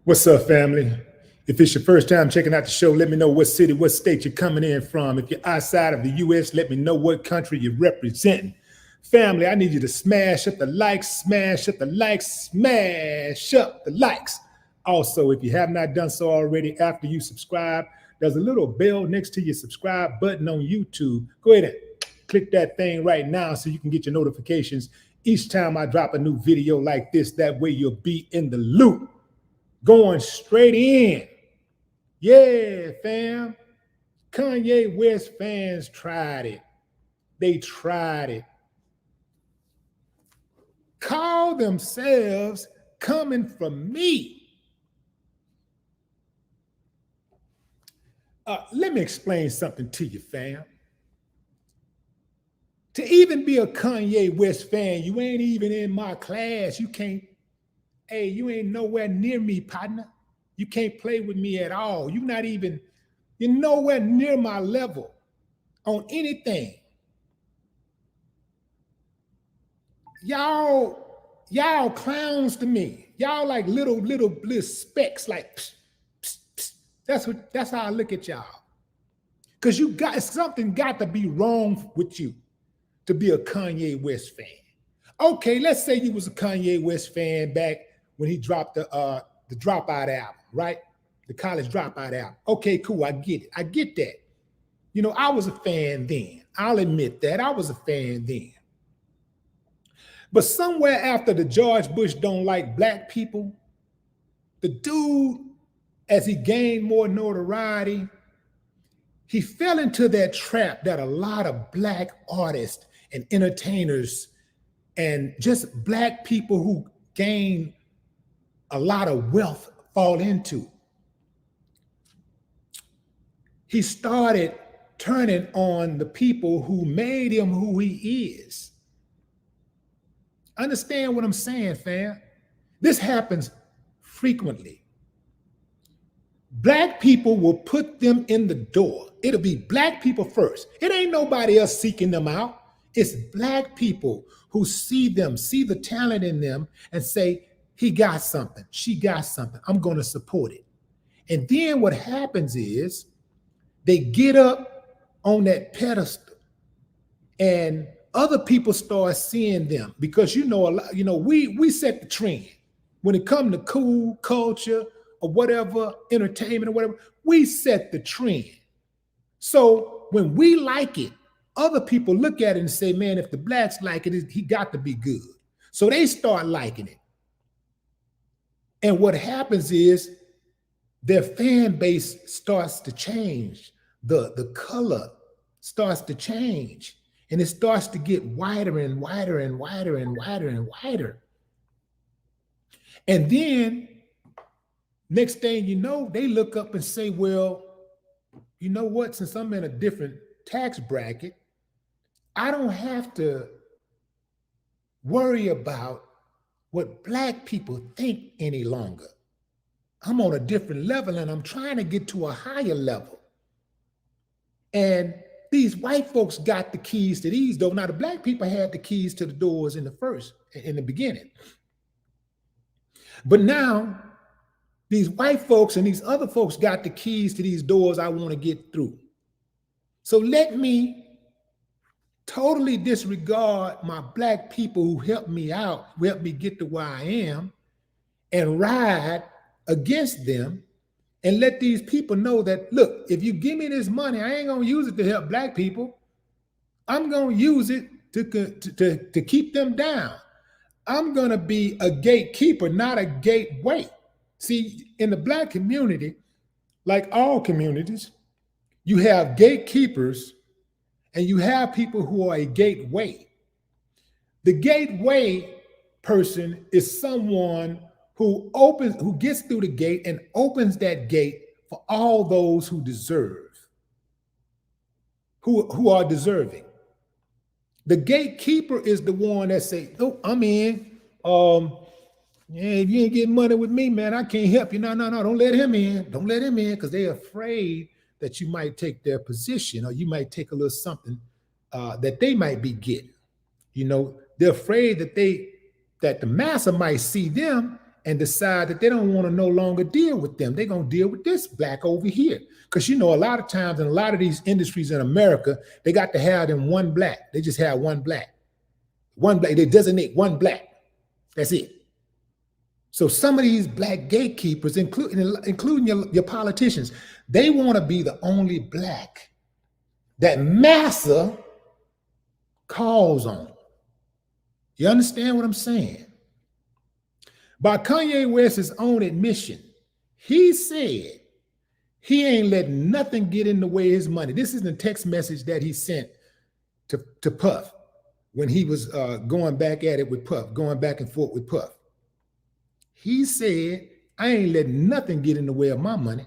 What's up, family? If it's your first time checking out the show, let me know what city, what state you're coming in from. If you're outside of the U.S., let me know what country you're representing. Family, I need you to smash up the likes, smash up the likes, smash up the likes. Also, if you have not done so already, after you subscribe, there's a little bell next to your subscribe button on YouTube. Go ahead and click that thing right now so you can get your notifications each time I drop a new video like this. That way you'll be in the loop. Going straight in. Yeah, fam. Kanye West fans tried it. They tried it. Call themselves coming from me. Let me explain something to you, fam. To even be a Kanye West fan, you ain't even in my class. You can't. Hey, you ain't nowhere near me, partner. You can't play with me at all. You're nowhere near my level on anything. Y'all clowns to me. Y'all like little specks, like psh, psh, psh. That's how I look at y'all. Because something got to be wrong with you to be a Kanye West fan. Okay, let's say you was a Kanye West fan back when he dropped the Dropout album, right? The College Dropout album. Okay, cool. I get it. I get that. You know, I was a fan then. I'll admit that. I was a fan then. But somewhere after the George Bush don't like black people, the dude, as he gained more notoriety, he fell into that trap that a lot of black artists and entertainers and just black people who gain a lot of wealth fall into. He started turning on the people who made him who he is. Understand what I'm saying, fam? This happens frequently. Black people will put them in the door. It'll be black people first. It ain't nobody else seeking them out. It's black people who see them, see the talent in them, and say, he got something, she got something, I'm going to support it. And then what happens is they get up on that pedestal and other people start seeing them because we set the trend. When it comes to cool culture or whatever, entertainment or whatever, we set the trend. So when we like it, other people look at it and say, man, if the blacks like it, he got to be good. So they start liking it. And what happens is their fan base starts to change. The color starts to change. And it starts to get wider and wider and wider and wider and wider. And then next thing you know, they look up and say, well, you know what? Since I'm in a different tax bracket, I don't have to worry about what black people think any longer. I'm on a different level and I'm trying to get to a higher level. And these white folks got the keys to these doors. Now the black people had the keys to the doors in the beginning. But now these white folks and these other folks got the keys to these doors I want to get through. So let me totally disregard my black people who helped me out, who helped me get to where I am, and ride against them and let these people know that, look, if you give me this money, I ain't going to use it to help black people. I'm going to use it to keep them down. I'm going to be a gatekeeper, not a gateway. See, in the black community, like all communities, you have gatekeepers and you have people who are a gateway. The gateway person is someone who gets through the gate and opens that gate for all those who deserve, who are deserving. The gatekeeper is the one that say, "Oh, I'm in. If you ain't getting money with me, man, I can't help you. No, don't let him in. Don't let him in," because they're afraid that you might take their position or you might take a little something that they might be getting. You know, they're afraid that the massa might see them and decide that they don't want to no longer deal with them. They're going to deal with this black over here. Because, you know, a lot of times in a lot of these industries in America, they got to have them one black. They just have one black. One black. They designate one black. That's it. So some of these black gatekeepers, including your politicians, they want to be the only black that massa calls on. You understand what I'm saying? By Kanye West's own admission, he said he ain't letting nothing get in the way of his money. This is the text message that he sent to Puff when he was going back at it with Puff, going back and forth with Puff. He said, I ain't letting nothing get in the way of my money.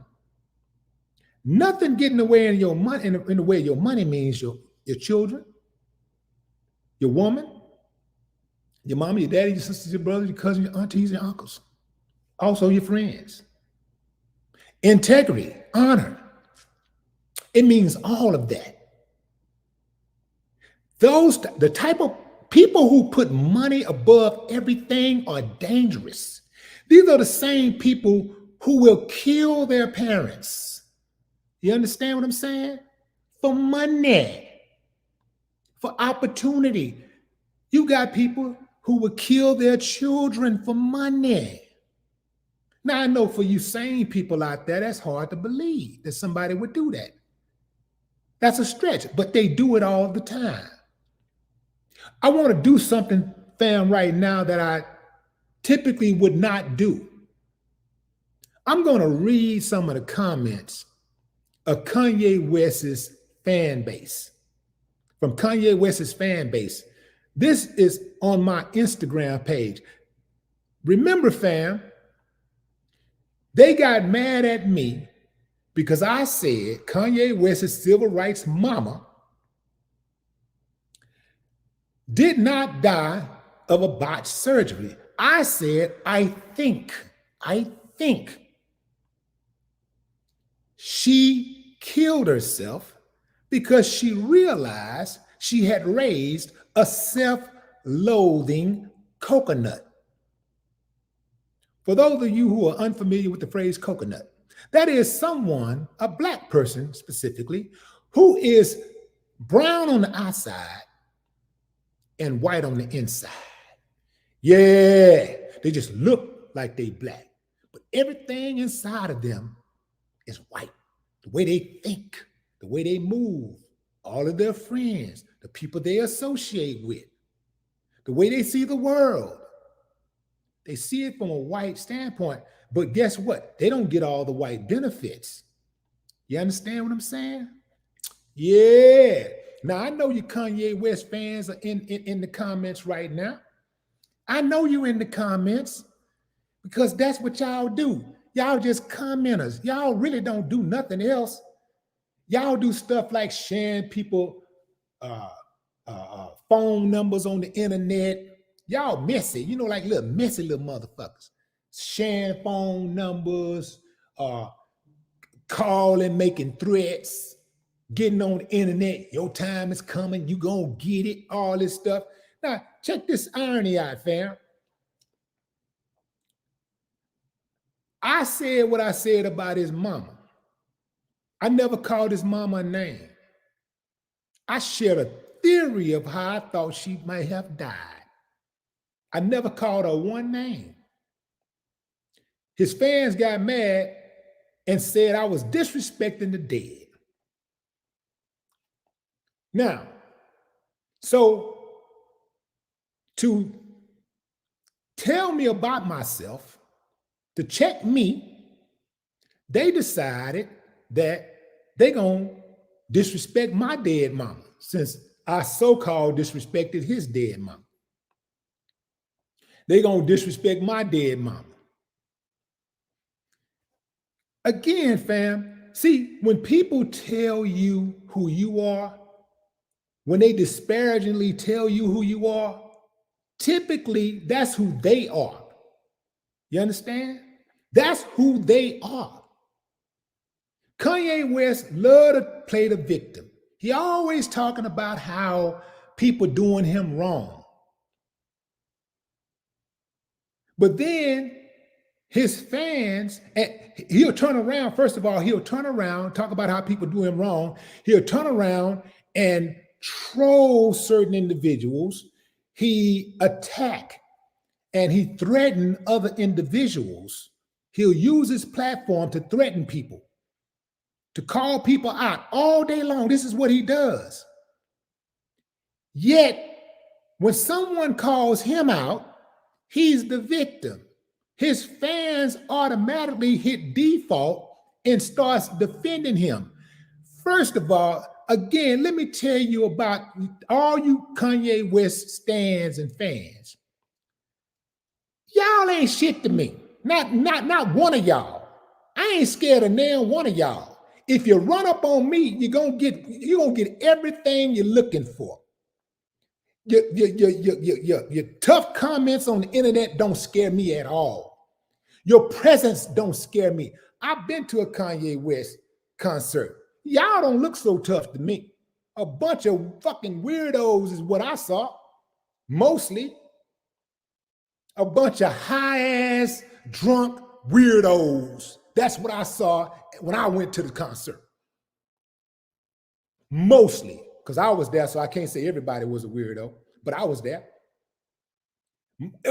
Nothing getting in the way of your money. In the way of your money means your children, your woman, your mama, your daddy, your sisters, your brothers, your cousins, your aunties, and uncles. Also your friends. Integrity, honor. It means all of that. The type of people who put money above everything are dangerous. These are the same people who will kill their parents. You understand what I'm saying? For money, for opportunity. You got people who will kill their children for money. Now, I know for you sane people out there, that's hard to believe that somebody would do that. That's a stretch, but they do it all the time. I want to do something, fam, right now that I typically would not do. I'm going to read some of the comments of Kanye West's fan base. From Kanye West's fan base. This is on my Instagram page. Remember, fam, they got mad at me because I said Kanye West's civil rights mama did not die of a botched surgery. I said, I think she killed herself because she realized she had raised a self-loathing coconut. For those of you who are unfamiliar with the phrase coconut, that is someone, a black person specifically, who is brown on the outside and white on the inside. Yeah, they just look like they black, but everything inside of them is white. The way they think, the way they move, all of their friends, the people they associate with, the way they see the world. They see it from a white standpoint, but guess what? They don't get all the white benefits. You understand what I'm saying? Yeah. Now, I know you Kanye West fans are in the comments right now. I know you in the comments because that's what y'all do. Y'all just commenters. Y'all really don't do nothing else. Y'all do stuff like sharing people phone numbers on the internet. Y'all messy, you know, like little messy little motherfuckers. Sharing phone numbers, calling, making threats, getting on the internet. Your time is coming. You gonna get it, all this stuff. Now, check this irony out, fam. I said what I said about his mama. I never called his mama a name. I shared a theory of how I thought she might have died. I never called her one name. His fans got mad and said I was disrespecting the dead. Now, so to tell me about myself, to check me, they decided that they gonna disrespect my dead mama since I so-called disrespected his dead mama. They gonna disrespect my dead mama. Again, fam, see, when people tell you who you are, when they disparagingly tell you who you are, typically that's who they are. You understand? That's who they are. Kanye West loved to play the victim. He always talking about how people doing him wrong. But then his fans, and he'll turn around. First of all, he'll turn around, talk about how people do him wrong. He'll turn around and troll certain individuals. He attack and he threaten other individuals. He'll use his platform to threaten people, to call people out all day long. This is what he does. Yet, when someone calls him out, he's the victim. His fans automatically hit default and starts defending him. First of all, again, let me tell you about all you Kanye West stans and fans. Y'all ain't shit to me. Not one of y'all. I ain't scared of nail one of y'all. If you run up on me, you're gonna get everything you're looking for. Your tough comments on the internet don't scare me at all. Your presence don't scare me. I've been to a Kanye West concert. Y'all don't look so tough to me. A bunch of fucking weirdos is what I saw. Mostly a bunch of high-ass, drunk weirdos. That's what I saw when I went to the concert. Mostly, because I was there, so I can't say everybody was a weirdo, but I was there.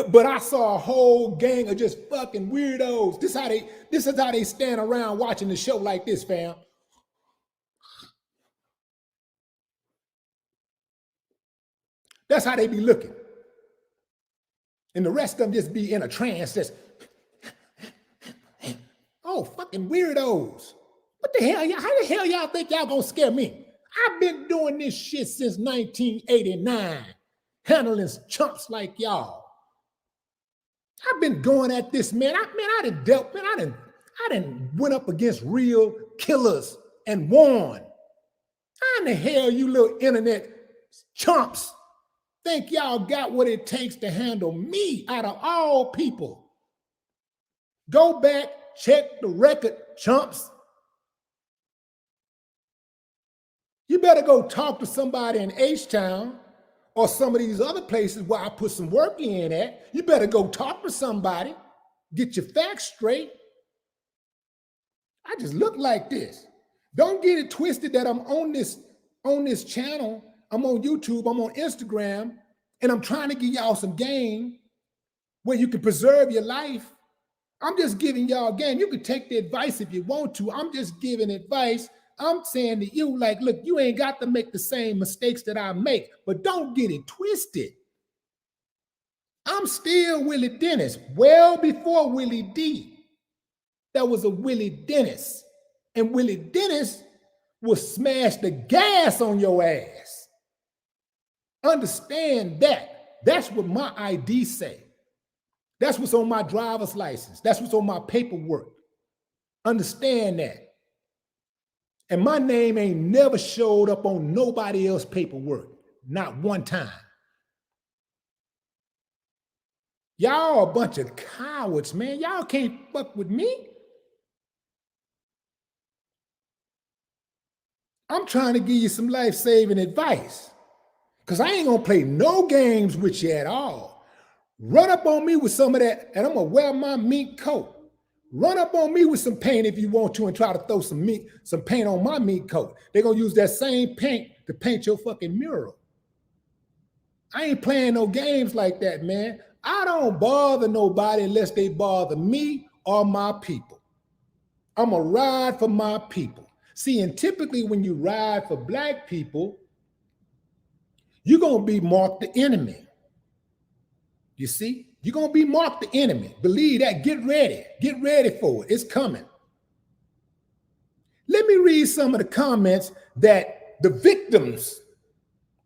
But I saw a whole gang of just fucking weirdos. This is how they stand around watching the show like this, fam. That's how they be looking. And the rest of them just be in a trance, just, oh, fucking weirdos. What the hell? How the hell y'all think y'all gonna scare me? I've been doing this shit since 1989, handling chumps like y'all. I've been going at this, man. I done went up against real killers and won. How in the hell you little internet chumps think y'all got what it takes to handle me out of all people? Go back, check the record, chumps. You better go talk to somebody in H-Town or some of these other places where I put some work in at. You better go talk to somebody, get your facts straight. I just look like this. Don't get it twisted that I'm on this channel. I'm on YouTube, I'm on Instagram, and I'm trying to give y'all some game where you can preserve your life. I'm just giving y'all game. You can take the advice if you want to. I'm just giving advice. I'm saying to you, like, look, you ain't got to make the same mistakes that I make, but don't get it twisted. I'm still Willie Dennis. Well before Willie D, there was a Willie Dennis. And Willie Dennis will smash the gas on your ass. Understand that. That's what my ID say. That's what's on my driver's license. That's what's on my paperwork. Understand that. And my name ain't never showed up on nobody else's paperwork. Not one time. Y'all a bunch of cowards, man. Y'all can't fuck with me. I'm trying to give you some life-saving advice. Because I ain't gonna play no games with you at all. Run up on me with some of that, and I'm gonna wear my mink coat. Run up on me with some paint if you want to and try to throw some paint on my mink coat. They're gonna use that same paint to paint your fucking mural. I ain't playing no games like that, man. I don't bother nobody unless they bother me or my people. I'm gonna ride for my people. See, and typically when you ride for black people, you're gonna be marked the enemy. You see? You're going to be marked the enemy. Believe that. Get ready. Get ready for it. It's coming. Let me read some of the comments that the victims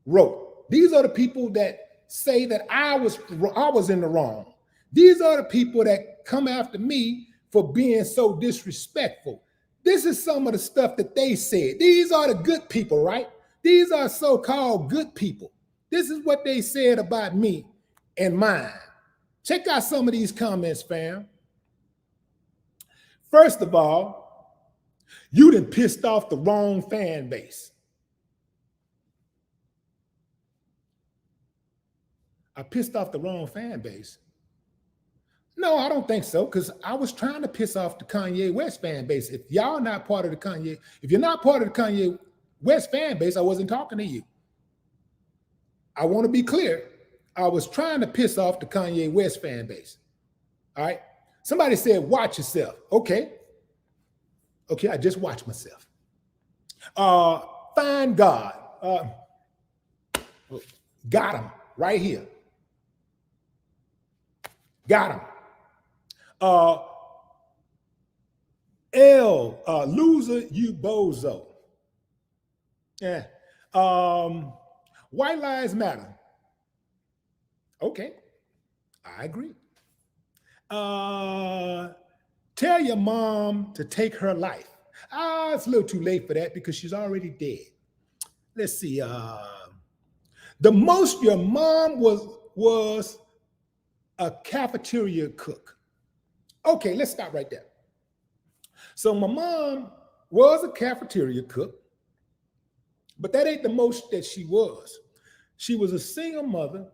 wrote. These are the people that say that I was in the wrong. These are the people that come after me for being so disrespectful. This is some of the stuff that they said. These are the good people, right? These are so-called good people. This is what they said about me and mine. Check out some of these comments, fam. First of all, you done pissed off the wrong fan base. I pissed off the wrong fan base. No, I don't think so, because I was trying to piss off the Kanye West fan base. If y'all not part of the Kanye, if you're not part of the Kanye West fan base, I wasn't talking to you. I want to be clear. I was trying to piss off the Kanye West fan base. All right. Somebody said, watch yourself. Okay. Okay, I just watched myself. Find God. Got him right here. Got him. Loser, you bozo. Yeah. White lives matter. Okay, I agree. Tell your mom to take her life. It's a little too late for that because she's already dead. Let's see. The most your mom was a cafeteria cook. Okay, let's stop right there. So my mom was a cafeteria cook, but that ain't the most that she was. She was a single mother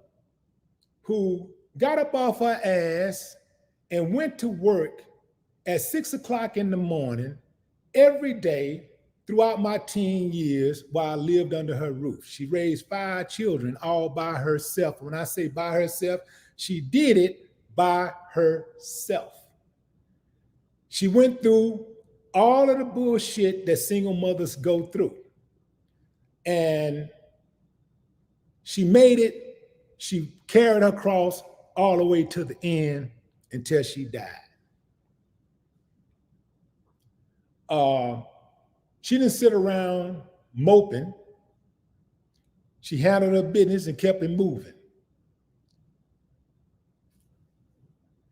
who got up off her ass and went to work at 6 o'clock in the morning every day throughout my teen years while I lived under her roof. She raised 5 children all by herself. When I say by herself, she did it by herself. She went through all of the bullshit that single mothers go through. And she made it. She carried her cross all the way to the end until she died. She didn't sit around moping. She handled her business and kept it moving.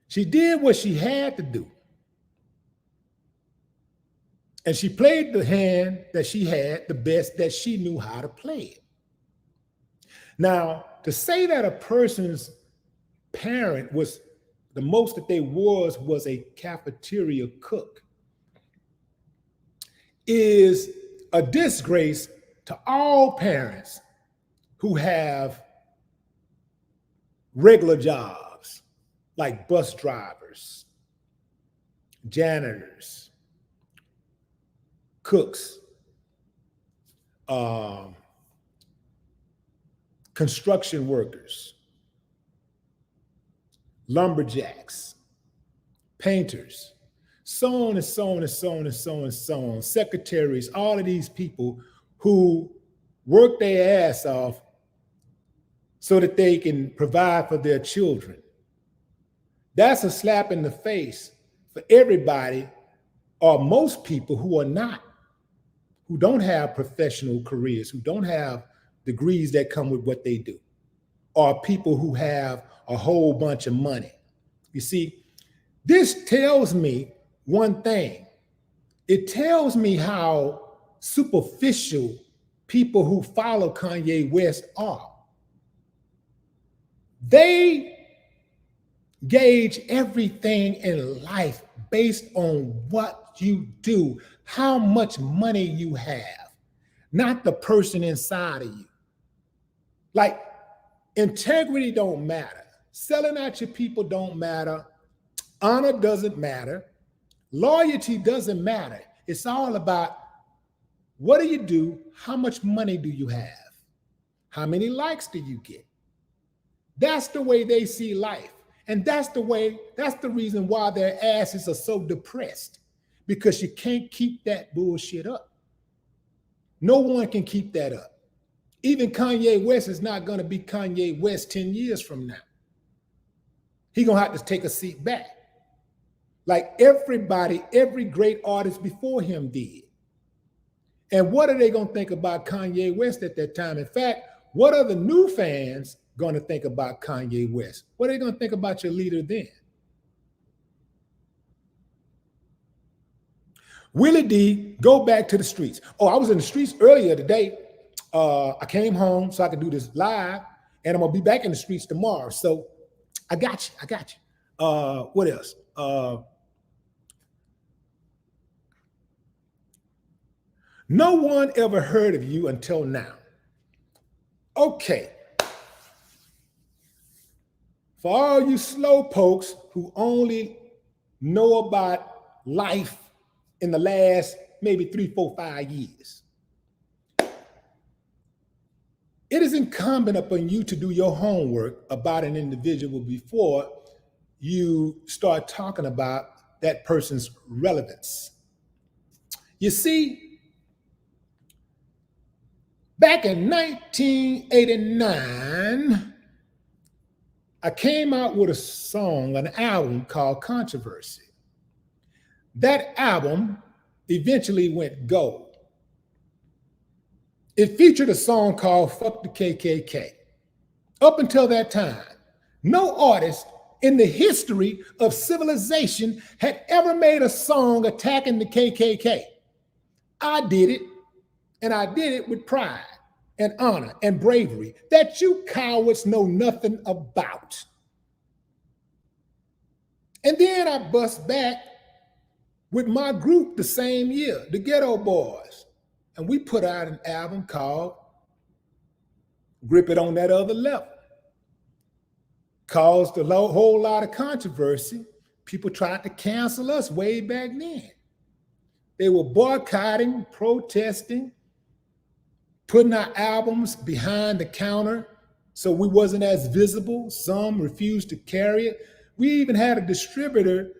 She did what she had to do. And she played the hand that she had the best that she knew how to play it. Now, to say that a person's parent was the most that they was a cafeteria cook is a disgrace to all parents who have regular jobs like bus drivers, janitors, cooks, construction workers, lumberjacks, painters, so on and so on and so on and so on and so on, secretaries, all of these people who work their ass off so that they can provide for their children. That's a slap in the face for everybody or most people who are not, who don't have professional careers, who don't have degrees that come with what they do, or people who have a whole bunch of money. You see, this tells me one thing. It tells me how superficial people who follow Kanye West are. They gauge everything in life based on what you do, how much money you have, not the person inside of you. Like, integrity don't matter. Selling out your people don't matter. Honor doesn't matter. Loyalty doesn't matter. It's all about what do you do? How much money do you have? How many likes do you get? That's the way they see life. And that's the reason why their asses are so depressed, because you can't keep that bullshit up. No one can keep that up. Even Kanye West is not going to be Kanye West 10 years from now. He's going to have to take a seat back. Like everybody, every great artist before him did. And what are they going to think about Kanye West at that time? In fact, what are the new fans going to think about Kanye West? What are they going to think about your leader then? Willie D, go back to the streets. Oh, I was in the streets earlier today. I came home so I could do this live, and I'm going to be back in the streets tomorrow. So I got you. What else? No one ever heard of you until now. Okay. For all you slow pokes who only know about life in the last maybe 3, 4, 5 years, it is incumbent upon you to do your homework about an individual before you start talking about that person's relevance. You see, back in 1989, I came out with a song, an album called Controversy. That album eventually went gold. It featured a song called Fuck the KKK. Up until that time, no artist in the history of civilization had ever made a song attacking the KKK. I did it, and I did it with pride and honor and bravery that you cowards know nothing about. And then I bust back with my group the same year, the Ghetto Boys, and we put out an album called Grip It on That Other Level. Caused a whole lot of controversy. People tried to cancel us way back then. They were boycotting, protesting, putting our albums behind the counter so we wasn't as visible. Some refused to carry it. We even had a distributor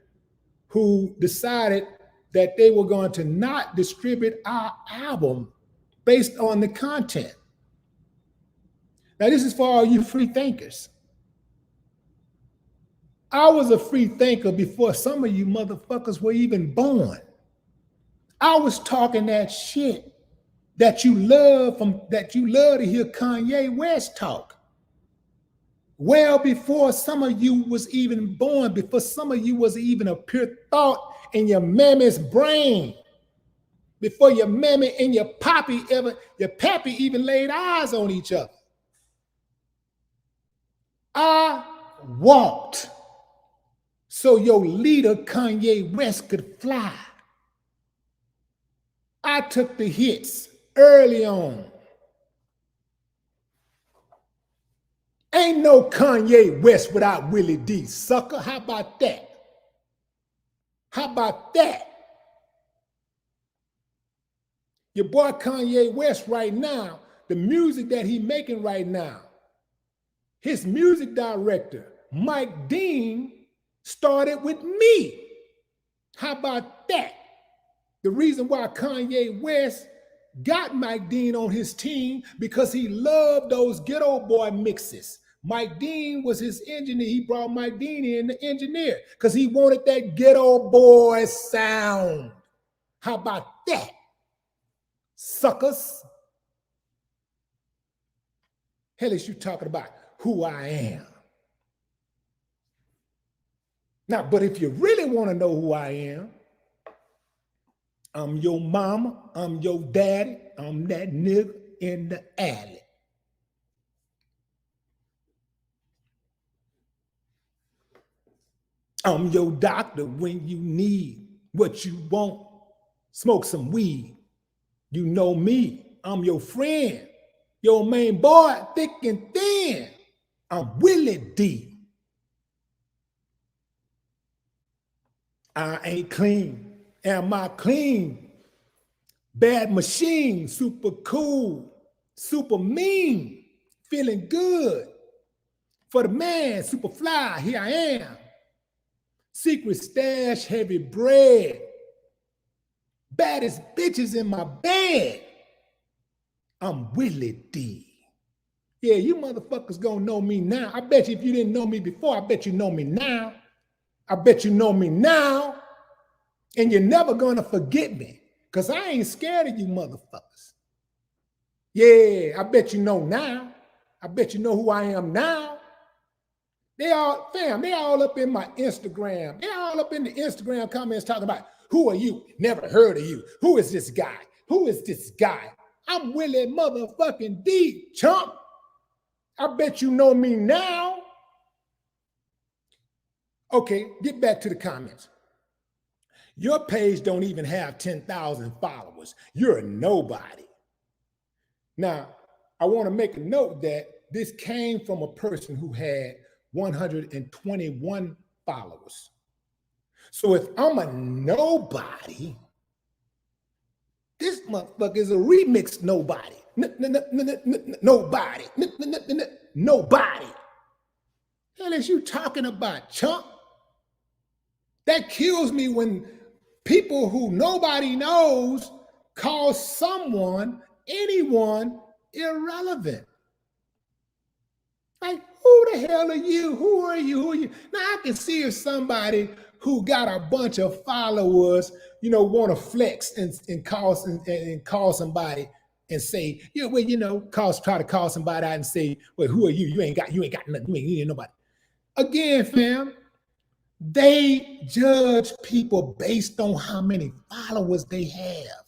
who decided that they were going to not distribute our album based on the content. Now, this is for all you free thinkers. I was a free thinker before some of you motherfuckers were even born. I was talking that shit that you love to hear Kanye West talk. Well before some of you was even born, before some of you was even a pure thought in your mammy's brain, before your mammy and your pappy even laid eyes on each other. I walked so your leader Kanye West could fly. I took the hits early on. Ain't no Kanye West without Willie D, sucker. How about that? How about that? Your boy Kanye West right now, the music that he making right now, his music director, Mike Dean, started with me. How about that? The reason why Kanye West got Mike Dean on his team because he loved those Ghetto Boy mixes. Mike Dean was his engineer. He brought Mike Dean in to engineer because he wanted that Ghetto Boy sound. How about that, suckers? Hell is you talking about who I am. Now, but if you really want to know who I am, I'm your mama, I'm your daddy, I'm that nigga in the alley. I'm your doctor when you need what you want. Smoke some weed. You know me. I'm your friend. Your main boy, thick and thin. I'm Willie D. I ain't clean. Am I clean? Bad machine, super cool, super mean, feeling good. For the man, super fly, here I am. Secret stash, heavy bread. Baddest bitches in my bed. I'm Willie D. Yeah, you motherfuckers gonna know me now. I bet you if you didn't know me before, I bet you know me now. I bet you know me now. And you're never gonna forget me because I ain't scared of you motherfuckers. Yeah, I bet you know now. I bet you know who I am now. They all up in my Instagram. They all up in the Instagram comments talking about, who are you? Never heard of you. Who is this guy? Who is this guy? I'm Willie motherfucking D, chump. I bet you know me now. Okay, get back to the comments. Your page don't even have 10,000 followers. You're a nobody. Now, I want to make a note that this came from a person who had 121 followers. So if I'm a nobody, this motherfucker is a remix nobody. Nobody. Nobody. Hell is you talking about, chump? That kills me when people who nobody knows call someone, anyone, irrelevant. Like, who the hell are you? Who are you? Who are you? Now, I can see if somebody who got a bunch of followers, want to flex and call somebody and say, try to call somebody out and say, well, who are you? You ain't got nothing. You ain't nobody. Again, fam, they judge people based on how many followers they have.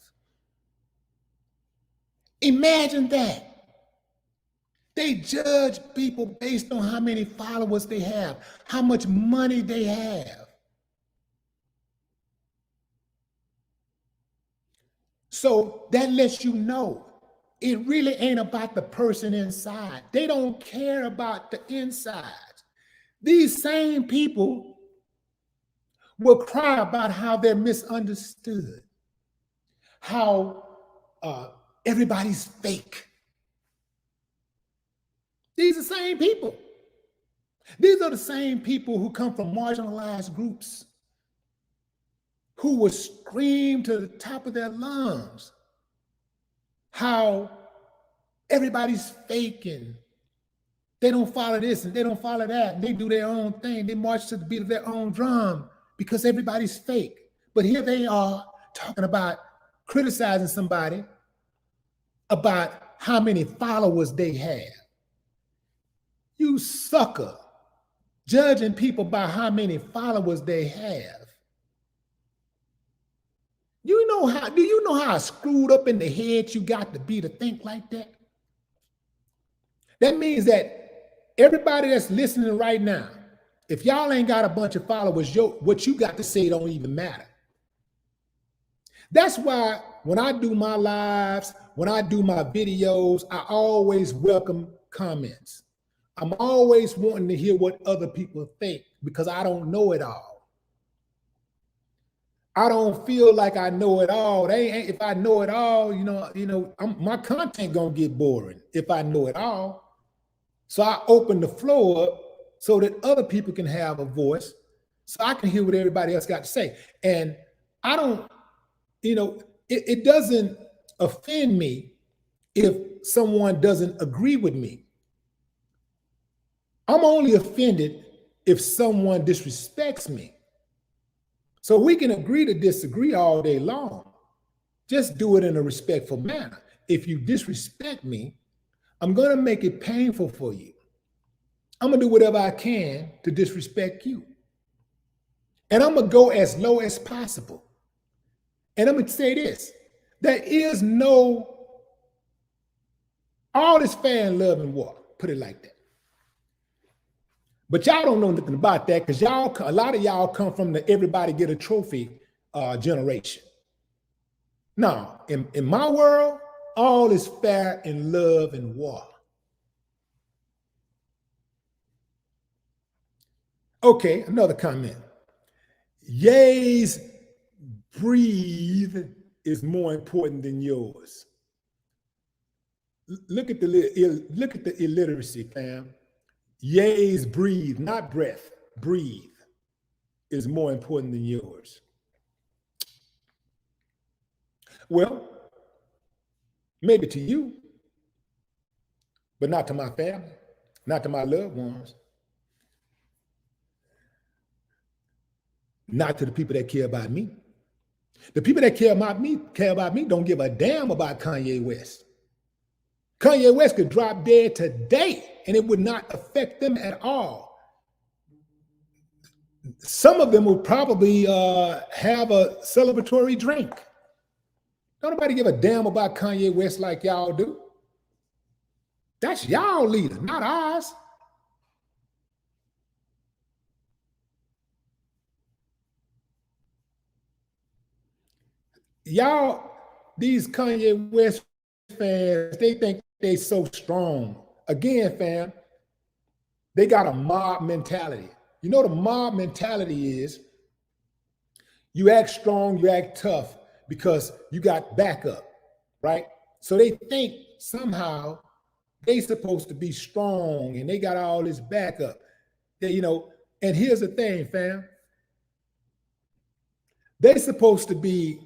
Imagine that. They judge people based on how many followers they have, how much money they have. So that lets you know it really ain't about the person inside. They don't care about the inside. These same people will cry about how they're misunderstood, how everybody's fake. These are the same people. These are the same people who come from marginalized groups, who will scream to the top of their lungs how everybody's fake and they don't follow this and they don't follow that. And they do their own thing. They march to the beat of their own drum because everybody's fake. But here they are talking about criticizing somebody about how many followers they have. You sucker, judging people by how many followers they have. Do you know how screwed up in the head you got to be to think like that? That means that everybody that's listening right now, if y'all ain't got a bunch of followers, what you got to say don't even matter. That's why when I do my lives, when I do my videos, I always welcome comments. I'm always wanting to hear what other people think because I don't know it all. I don't feel like I know it all. If I know it all, my content gonna get boring if I know it all. So I open the floor up so that other people can have a voice, so I can hear what everybody else got to say. And I don't, it doesn't offend me if someone doesn't agree with me. I'm only offended if someone disrespects me. So we can agree to disagree all day long. Just do it in a respectful manner. If you disrespect me, I'm going to make it painful for you. I'm going to do whatever I can to disrespect you. And I'm going to go as low as possible. And I'm going to say this. There is all this fair and love and war. Put it like that. But y'all don't know nothing about that because a lot of y'all come from the everybody get a trophy generation. No, in my world, all is fair in love and war. Okay, another comment. Ye's breathe is more important than yours. Look at the illiteracy, fam. Ye's breathe, not breath, breathe is more important than yours. Well, maybe to you, but not to my family, not to my loved ones, not to the people that care about me. The people that care about me don't give a damn about Kanye West. Kanye West could drop dead today and it would not affect them at all. Some of them will probably have a celebratory drink. Don't nobody give a damn about Kanye West like y'all do. That's y'all leader, not ours. Y'all, these Kanye West fans, they think they so strong. Again, fam, They got a mob mentality. You know, the mob mentality is you act strong, you act tough because you got backup, right? So they think somehow they supposed to be strong and they got all this backup. They, and here's the thing, fam. They supposed to be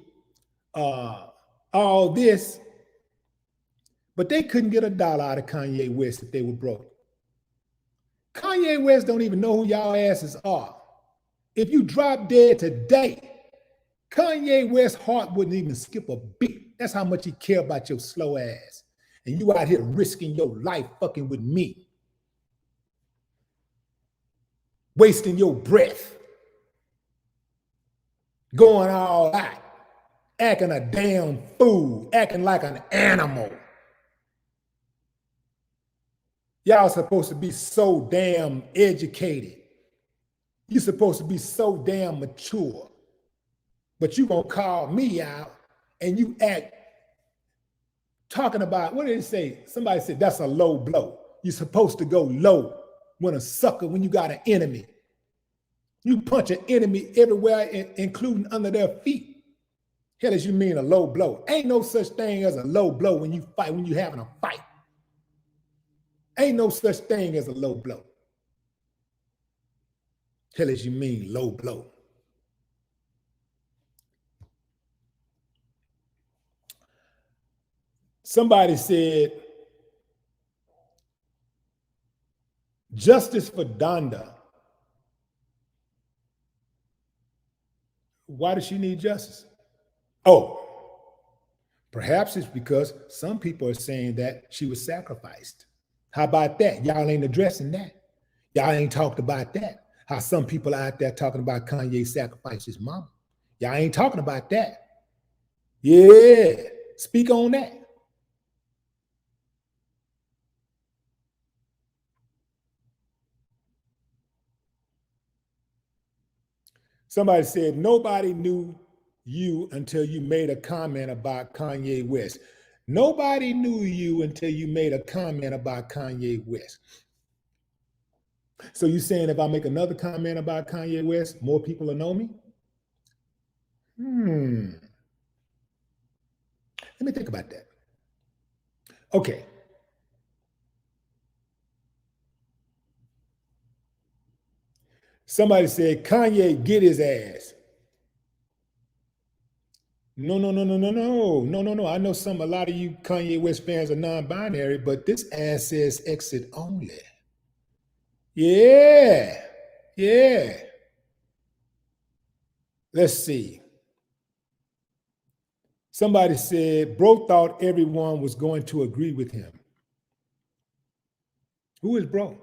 all this, but they couldn't get a dollar out of Kanye West if they were broke. Kanye West don't even know who y'all asses are. If you drop dead today, Kanye West's heart wouldn't even skip a beat. That's how much he care about your slow ass. And you out here risking your life fucking with me. Wasting your breath. Going all out. Acting a damn fool. Acting like an animal. Y'all supposed to be so damn educated. You're supposed to be so damn mature. But you gonna call me out and you act talking about, what did it say? Somebody said that's a low blow. You're supposed to go low when when you got an enemy. You punch an enemy everywhere, including under their feet. Hell, as you mean a low blow? Ain't no such thing as a low blow when you fight, when you having a fight. Ain't no such thing as a low blow. Hell, as you mean low blow? Somebody said, justice for Donda. Why does she need justice? Oh, perhaps it's because some people are saying that she was sacrificed. How about that? Y'all ain't addressing that. Y'all ain't talked about that. How some people out there talking about Kanye sacrificed his mama. Y'all ain't talking about that. Yeah, speak on that. Somebody said, nobody knew you until you made a comment about Kanye West. Nobody knew you until you made a comment about Kanye West. So you saying if I make another comment about Kanye West, more people will know me? Let me think about that. Okay. Somebody said, Kanye, get his ass. No. I know a lot of you Kanye West fans are non-binary, but this ass says exit only. Yeah. Let's see. Somebody said, bro thought everyone was going to agree with him. Who is bro?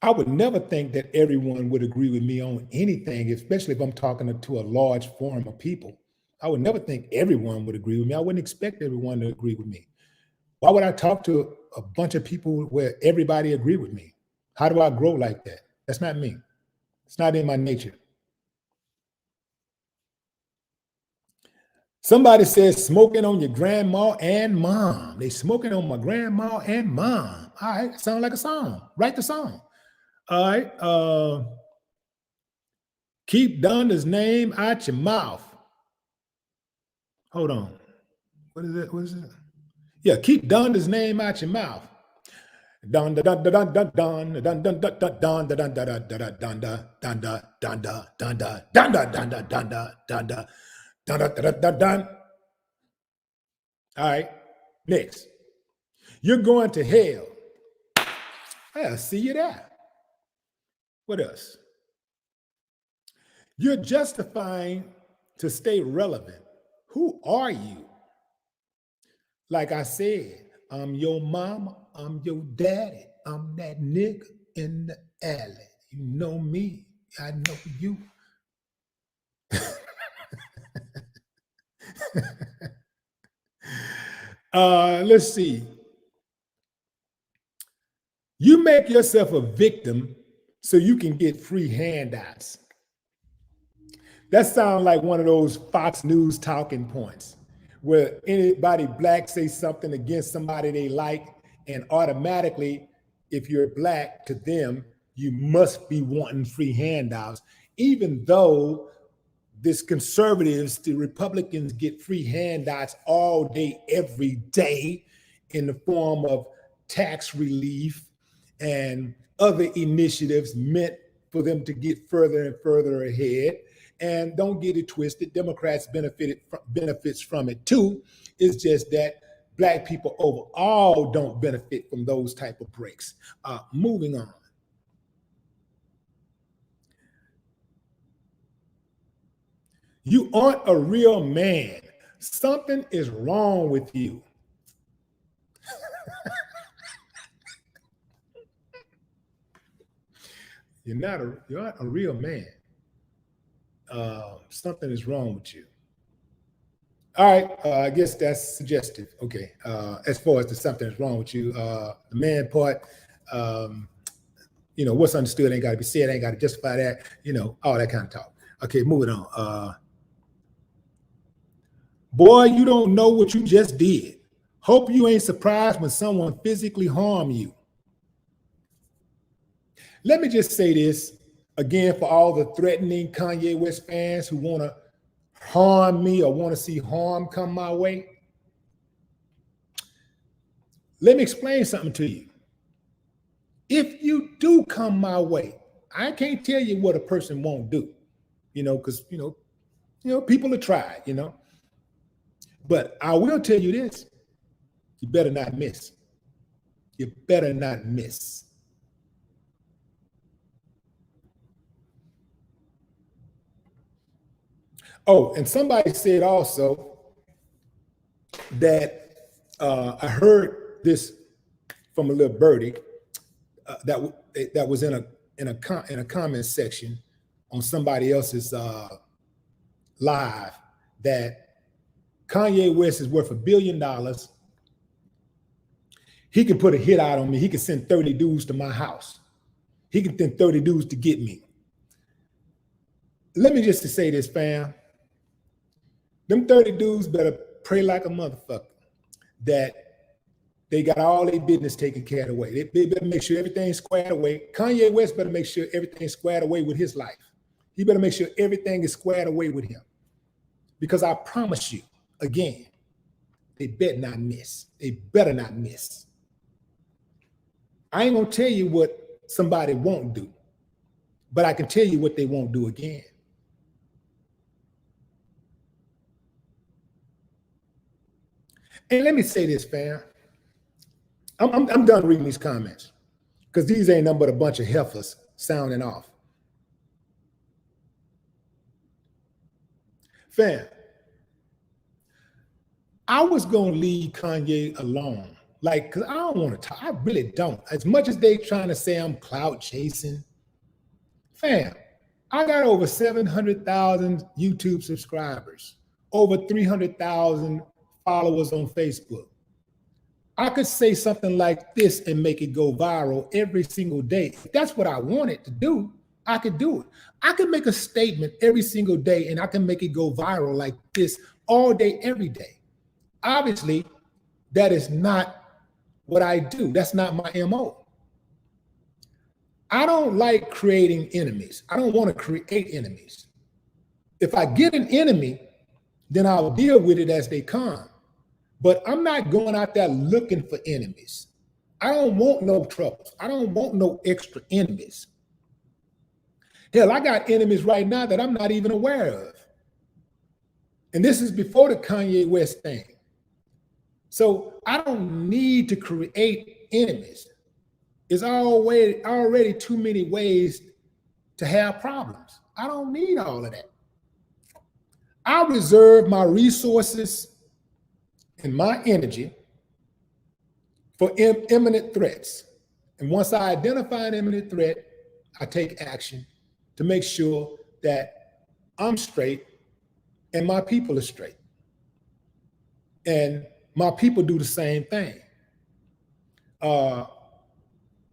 I would never think that everyone would agree with me on anything, especially if I'm talking to a large forum of people. I would never think everyone would agree with me. I wouldn't expect everyone to agree with me. Why would I talk to a bunch of people where everybody agree with me? How do I grow like that? That's not me. It's not in my nature. Somebody says smoking on your grandma and mom. They smoking on my grandma and mom. All right, sound like a song. Write the song. All right. Keep Donda's name out your mouth. Hold on. What is it? What is it? Yeah, keep Donda's name out your mouth. Donda donda donda donda donda donda donda donda donda donda donda donda donda donda donda donda donda donda donda. All right. Next. You're going to hell. I'll see you there. What else? You're justifying to stay relevant. Who are you? Like I said, I'm your mama, I'm your daddy, I'm that nigga in the alley. You know me, I know you. Let's see. You make yourself a victim so you can get free handouts. That sounds like one of those Fox News talking points where anybody black say something against somebody they like, and automatically if you're black, to them, you must be wanting free handouts, even though this conservatives, the Republicans, get free handouts all day, every day, in the form of tax relief and other initiatives meant for them to get further and further ahead. And don't get it twisted, Democrats benefits from it too. It's just that black people overall don't benefit from those type of breaks. Moving on. You aren't a real man. Something is wrong with you. You're not a real man. Something is wrong with you. All right, I guess that's suggestive. Okay, as far as the something is wrong with you, the man part, what's understood ain't got to be said, ain't got to justify that, all that kind of talk. Okay, moving on. Boy, you don't know what you just did. Hope you ain't surprised when someone physically harm you. Let me just say this again for all the threatening Kanye West fans who want to harm me or want to see harm come my way. Let me explain something to you. If you do come my way, I can't tell you what a person won't do, because, people have tried, But I will tell you this, you better not miss. You better not miss. Oh, and somebody said also that I heard this from a little birdie that was in a comment section on somebody else's live, that Kanye West is worth $1 billion. He can put a hit out on me. He can send 30 dudes to my house. He can send 30 dudes to get me. Let me just say this, fam. Them 30 dudes better pray like a motherfucker that they got all their business taken care of away. They better make sure everything's squared away. Kanye West better make sure everything's squared away with his life. He better make sure everything is squared away with him. Because I promise you, again, they better not miss. They better not miss. I ain't gonna tell you what somebody won't do, but I can tell you what they won't do again. And let me say this, fam. I'm done reading these comments because these ain't nothing but a bunch of heifers sounding off. Fam, I was gonna leave Kanye alone, because I don't want to talk. I really don't. As much as they trying to say I'm clout chasing, fam, I got over 700,000 YouTube subscribers, over 300,000 followers on Facebook. I could say something like this and make it go viral every single day. If that's what I wanted to do, I could do it. I could make a statement every single day and I can make it go viral like this all day, every day. Obviously, that is not what I do. That's not my MO. I don't like creating enemies. I don't want to create enemies. If I get an enemy, then I'll deal with it as they come. But I'm not going out there looking for enemies. I don't want no troubles. I don't want no extra enemies. Hell, I got enemies right now that I'm not even aware of. And this is before the Kanye West thing. So I don't need to create enemies. There's already too many ways to have problems. I don't need all of that. I reserve my resources and my energy for imminent threats. And once I identify an imminent threat, I take action to make sure that I'm straight and my people are straight. And my people do the same thing.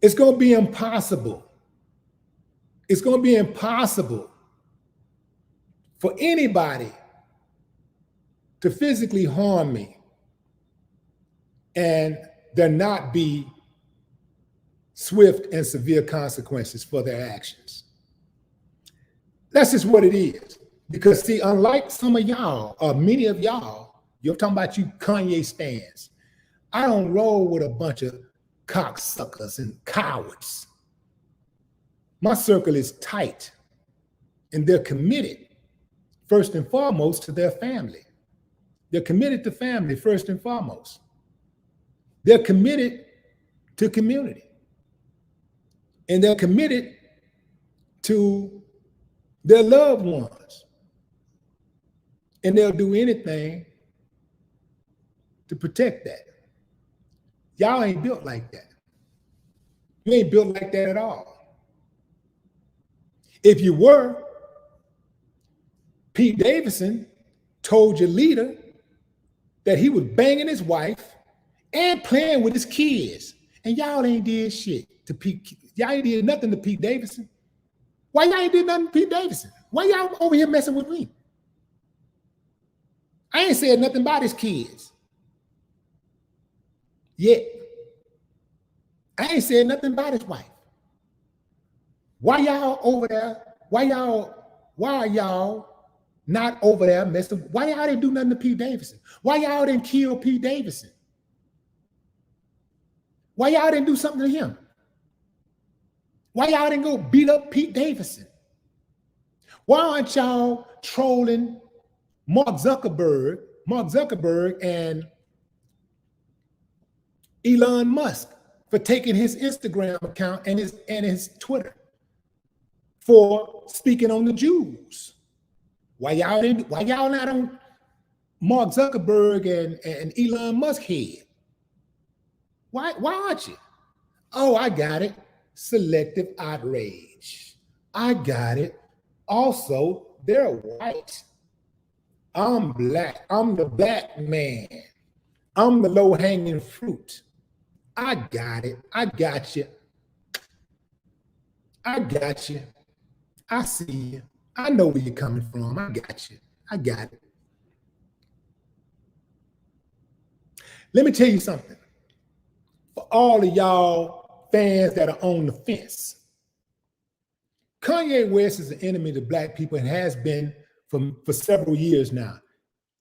It's going to be impossible. It's going to be impossible for anybody to physically harm me and there not be swift and severe consequences for their actions. That's just what it is. Because see, unlike some of y'all, or many of y'all, you're talking about you Kanye stans. I don't roll with a bunch of cocksuckers and cowards. My circle is tight, and they're committed, first and foremost, to their family. They're committed to family, first and foremost. They're committed to community. And they're committed to their loved ones. And they'll do anything to protect that. Y'all ain't built like that. You ain't built like that at all. If you were, Pete Davidson told your leader that he was banging his wife and playing with his kids. And y'all ain't did shit to Pete. Y'all ain't did nothing to Pete Davidson. Why y'all ain't did nothing to Pete Davidson? Why y'all over here messing with me? I ain't said nothing about his kids yet. I ain't said nothing about his wife. Why y'all over there? Why are y'all not over there messing? Why y'all didn't do nothing to Pete Davidson? Why y'all didn't kill Pete Davidson? Why y'all didn't do something to him? Why y'all didn't go beat up Pete Davidson? Why aren't y'all trolling Mark Zuckerberg and Elon Musk for taking his Instagram account and his Twitter for speaking on the Jews? Why y'all not on Mark Zuckerberg and Elon Musk head? Why aren't you? Oh, I got it. Selective outrage. I got it. Also, they're white. I'm black. I'm the black man. I'm the low-hanging fruit. I got it. I got you. I got you. I see you. I know where you're coming from. I got you. I got it. Let me tell you something. For all of y'all fans that are on the fence, Kanye West is an enemy to black people and has been for several years now.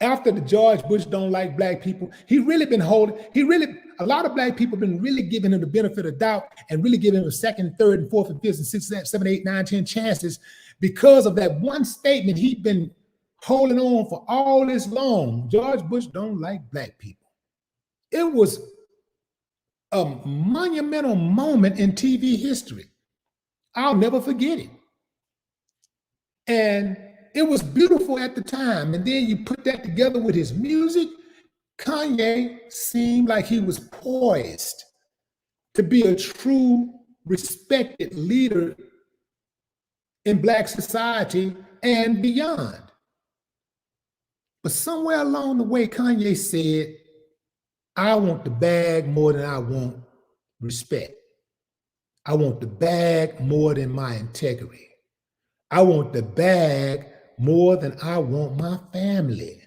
After the George Bush don't like black people, a lot of black people have been really giving him the benefit of doubt and really giving him a second, third, and fourth, and fifth, and sixth, seven, eight, nine, 10 chances because of that one statement he'd been holding on for all this long. George Bush don't like black people. It was a monumental moment in TV history. I'll never forget it. And it was beautiful at the time. And then you put that together with his music, Kanye seemed like he was poised to be a true, respected leader in black society and beyond. But somewhere along the way, Kanye said, I want the bag more than I want respect. I want the bag more than my integrity. I want the bag more than I want my family.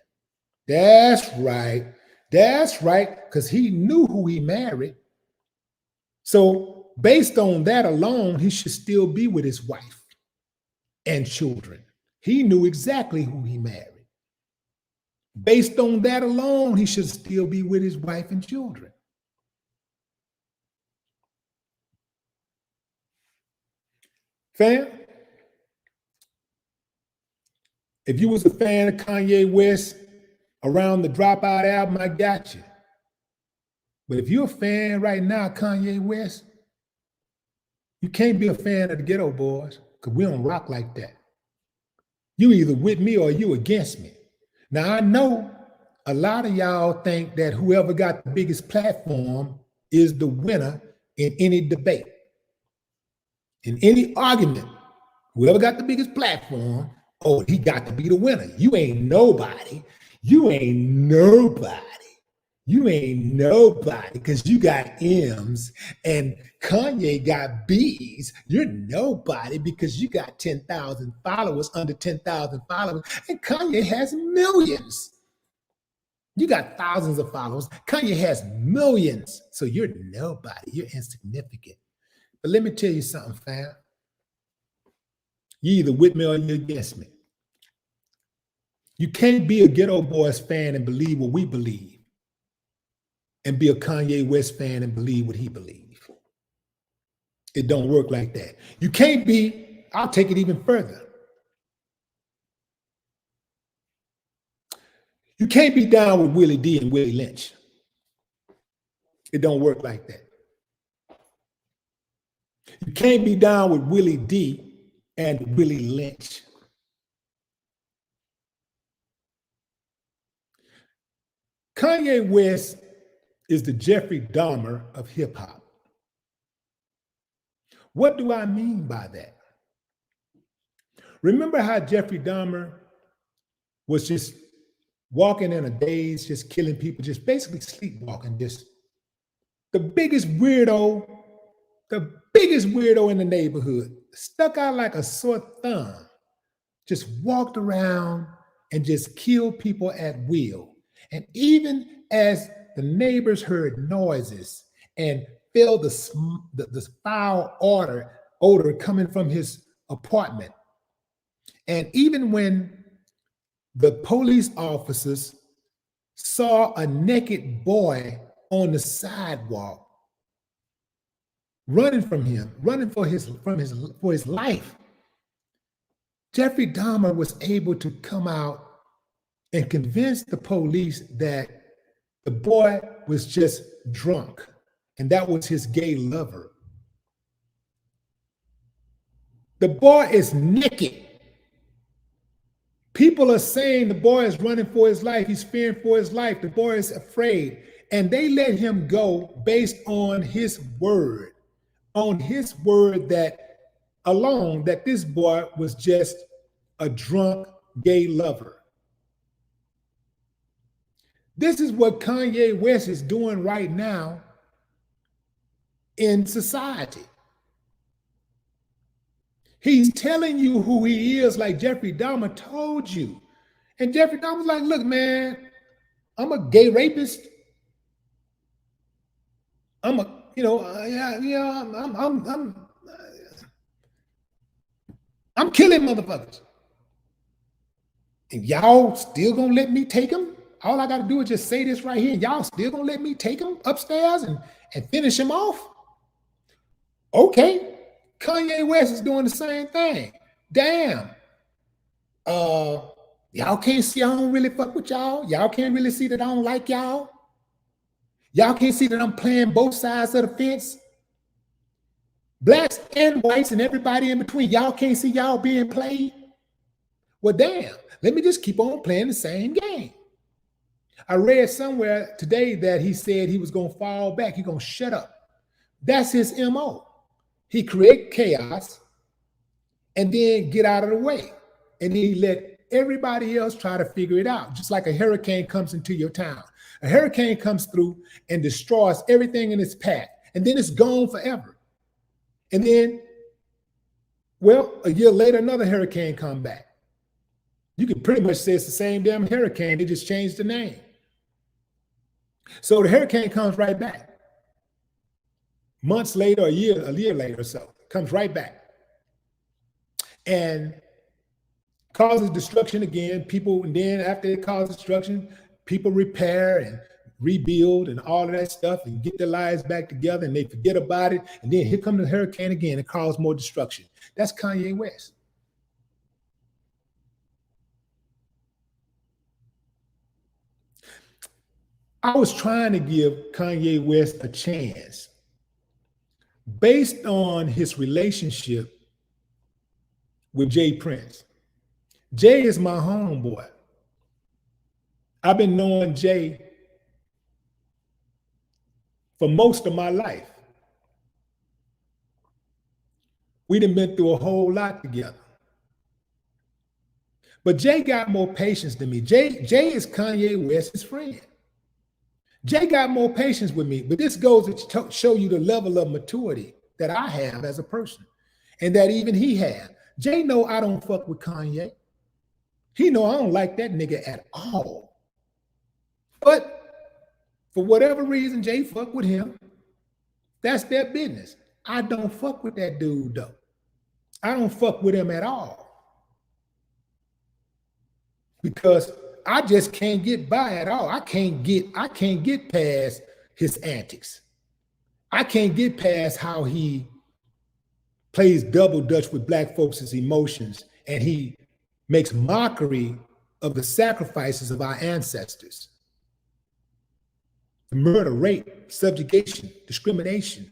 That's right. That's right. Because he knew who he married. So based on that alone, he should still be with his wife and children. He knew exactly who he married. Based on that alone, he should still be with his wife and children. Fam, if you was a fan of Kanye West around the Dropout album, I got you. But if you're a fan right now of Kanye West, you can't be a fan of the Ghetto Boys because we don't rock like that. You either with me or you against me. Now, I know a lot of y'all think that whoever got the biggest platform is the winner in any debate. In any argument, whoever got the biggest platform, oh, he got to be the winner. You ain't nobody. You ain't nobody. You ain't nobody because you got M's and Kanye got B's. You're nobody because you got 10,000 followers, under 10,000 followers, and Kanye has millions. You got thousands of followers. Kanye has millions. So you're nobody. You're insignificant. But let me tell you something, fam. You either with me or you're against me. You can't be a Ghetto Boys fan and believe what we believe, and be a Kanye West fan and believe what he believes. It don't work like that. You can't be, I'll take it even further. You can't be down with Willie D and Willie Lynch. It don't work like that. You can't be down with Willie D and Willie Lynch. Kanye West is the Jeffrey Dahmer of hip hop. What do I mean by that? Remember how Jeffrey Dahmer was just walking in a daze, just killing people, just basically sleepwalking, just the biggest weirdo in the neighborhood, stuck out like a sore thumb, just walked around and just killed people at will. And even as the neighbors heard noises and felt the foul odor coming from his apartment, and even when the police officers saw a naked boy on the sidewalk running from him, running for his life, Jeffrey Dahmer was able to come out and convince the police that the boy was just drunk and that was his gay lover. The boy is naked. People are saying the boy is running for his life. He's fearing for his life. The boy is afraid. And they let him go based on his word that alone, that this boy was just a drunk gay lover. This is what Kanye West is doing right now in society. He's telling you who he is, like Jeffrey Dahmer told you. And Jeffrey Dahmer was like, look, man, I'm a gay rapist. I'm killing motherfuckers. And y'all still gonna let me take him? All I gotta do is just say this right here, and y'all still gonna let me take him upstairs and finish him off? Okay. Kanye West is doing the same thing. Damn. Y'all can't see I don't really fuck with y'all. Y'all can't really see that I don't like y'all. Y'all can't see that I'm playing both sides of the fence. Blacks and whites and everybody in between. Y'all can't see y'all being played. Well, damn, let me just keep on playing the same game. I read somewhere today that he said he was going to fall back. He's going to shut up. That's his MO. He create chaos and then get out of the way. And then he let everybody else try to figure it out. Just like a hurricane comes into your town. A hurricane comes through and destroys everything in its path. And then it's gone forever. And then, well, a year later, another hurricane comes back. You can pretty much say it's the same damn hurricane. They just changed the name. So the hurricane comes right back. Months later, a year later or so, comes right back. And causes destruction again. People, and then after it causes destruction, people repair and rebuild and all of that stuff and get their lives back together, and they forget about it. And then here comes the hurricane again and cause more destruction. That's Kanye West. I was trying to give Kanye West a chance based on his relationship with Jay Prince. Jay is my homeboy. I've been knowing Jay for most of my life. We done been through a whole lot together. But Jay got more patience than me. Jay is Kanye West's friend. Jay got more patience with me, but this goes to show you the level of maturity that I have as a person and that even he had. Jay know I don't fuck with Kanye. He know I don't like that nigga at all. But for whatever reason, Jay fuck with him. That's their business. I don't fuck with that dude though. I don't fuck with him at all because I just can't get by at all. I can't get past his antics. I can't get past how he plays double dutch with black folks' emotions, and he makes mockery of the sacrifices of our ancestors. The murder, rape, subjugation, discrimination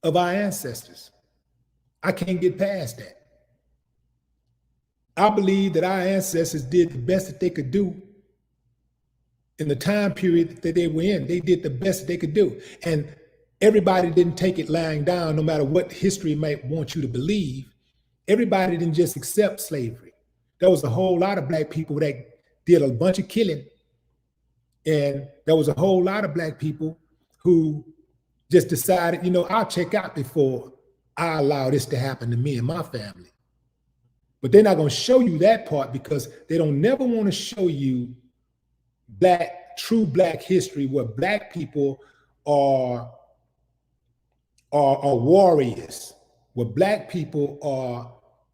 of our ancestors. I can't get past that. I believe that our ancestors did the best that they could do in the time period that they were in. They did the best that they could do. And everybody didn't take it lying down, no matter what history might want you to believe. Everybody didn't just accept slavery. There was a whole lot of black people that did a bunch of killing. And there was a whole lot of black people who just decided, I'll check out before I allow this to happen to me and my family. But they're not going to show you that part because they don't never want to show you true black history where black people are warriors, where black people are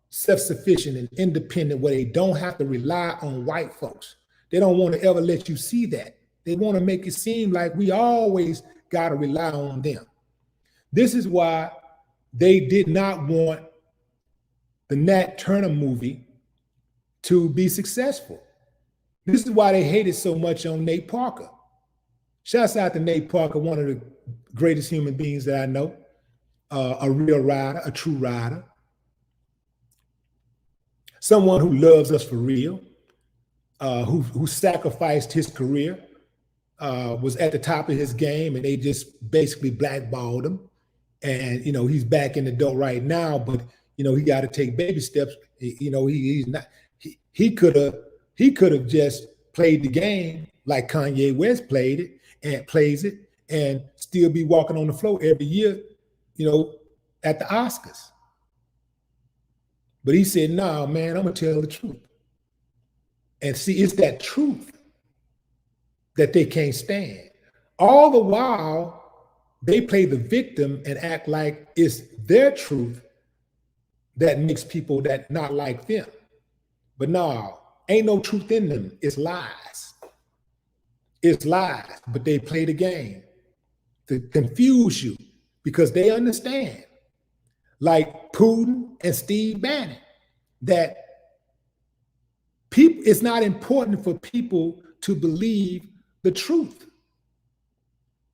self-sufficient and independent, where they don't have to rely on white folks. They don't want to ever let you see that. They want to make it seem like we always got to rely on them. This is why they did not want the Nat Turner movie to be successful. This is why they hated so much on Nate Parker. Shouts out to Nate Parker, one of the greatest human beings that I know, a real rider, a true rider, someone who loves us for real, who sacrificed his career, was at the top of his game, and they just basically blackballed him. And he's back in the dough right now, but he got to take baby steps. He's not. He could have just played the game like Kanye West played it and plays it, and still be walking on the floor every year, at the Oscars. But he said, "No, man, I'm gonna tell the truth." And see, it's that truth that they can't stand. All the while, they play the victim and act like it's their truth that makes people that not like them. But no, ain't no truth in them. It's lies. It's lies, but they play the game to confuse you because they understand, like Putin and Steve Bannon, that it's not important for people to believe the truth.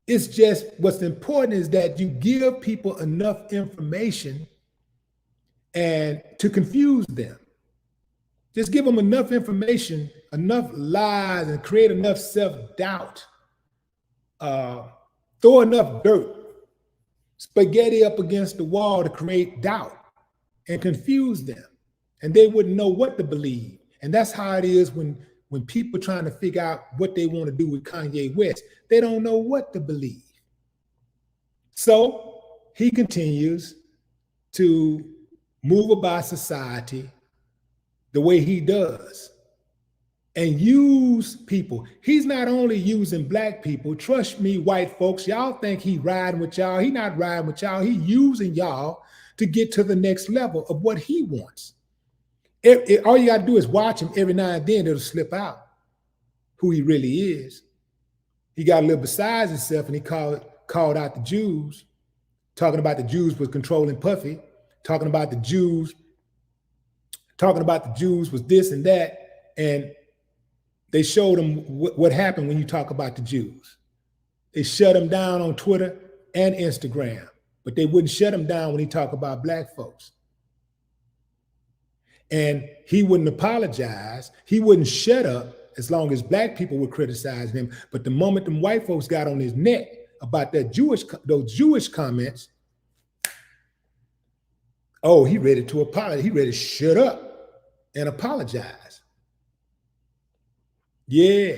It's just what's important is that you give people enough information and to confuse them. Just give them enough information, enough lies, and create enough self-doubt. Throw enough dirt, spaghetti up against the wall to create doubt and confuse them. And they wouldn't know what to believe. And that's how it is when people are trying to figure out what they want to do with Kanye West. They don't know what to believe. So he continues to move about society the way he does and use people. He's not only using black people. Trust me, white folks, y'all think he riding with y'all. He not riding with y'all. He using y'all to get to the next level of what he wants. All you got to do is watch him. Every now and then it'll slip out who he really is. He got a little besides himself, and he called out the Jews, talking about the Jews was controlling Puffy, talking about the Jews was this and that. And they showed him what happened when you talk about the Jews. They shut him down on Twitter and Instagram, but they wouldn't shut him down when he talked about black folks. And he wouldn't apologize. He wouldn't shut up as long as black people were criticizing him. But the moment them white folks got on his neck about those Jewish comments, oh, he ready to apologize. He ready to shut up and apologize. Yeah.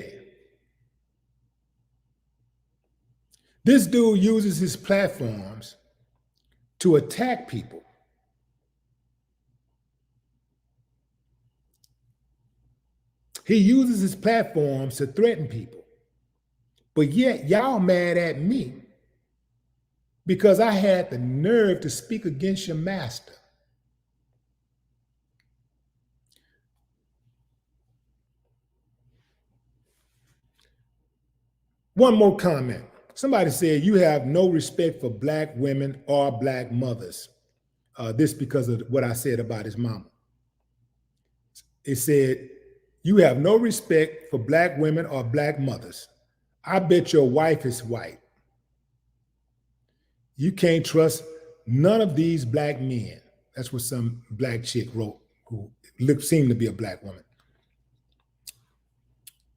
This dude uses his platforms to attack people. He uses his platforms to threaten people. But yet y'all mad at me because I had the nerve to speak against your master. One more comment. Somebody said you have no respect for black women or black mothers. This because of what I said about his mama. It said, you have no respect for black women or black mothers. I bet your wife is white. You can't trust none of these black men. That's what some black chick wrote who seemed to be a black woman.